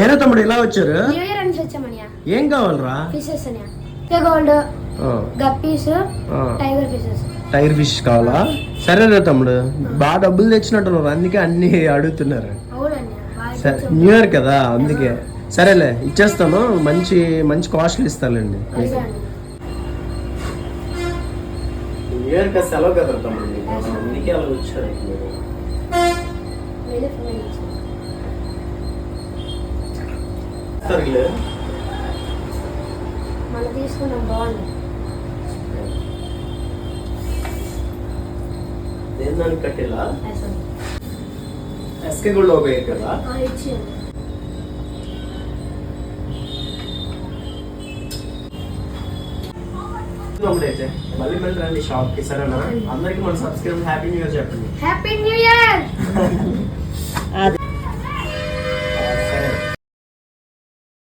ఏరా తమ్ముడు ఇలా వచ్చారు? న్యూ ఇయర్ అని వచ్చామనియా. ఏం కావాలరా? ఫిషెస్ అనియా. Gold, guppies, tiger fishes. Tiger fish కావాలా? సరేరా తమ్ముడు, బాగా డబ్బులు తెచ్చినట్టున్నారు, అందుకే అన్ని అడుగుతున్నారు. న్యూ ఇయర్ కదా అందుకే. సరేలే ఇచ్చేస్తాను, మంచి మంచి కాస్ట్లు ఇస్తానండి. న్యూ ఇయర్ కదా సెలవు కదా తమ్ముడు, అందుకే అలా వచ్చారు. మనం తీసుకున్నాం బాగుంది. దేనికి కట్టేలా ఎస్కే కూడా ఒక కదా అయితే మళ్ళీ మళ్ళీ రండి షాప్ కి, సరేనా? అందరికి మన సబ్స్క్రైబ్ హ్యాపీ న్యూ ఇయర్ చెప్పండి. Happy new year.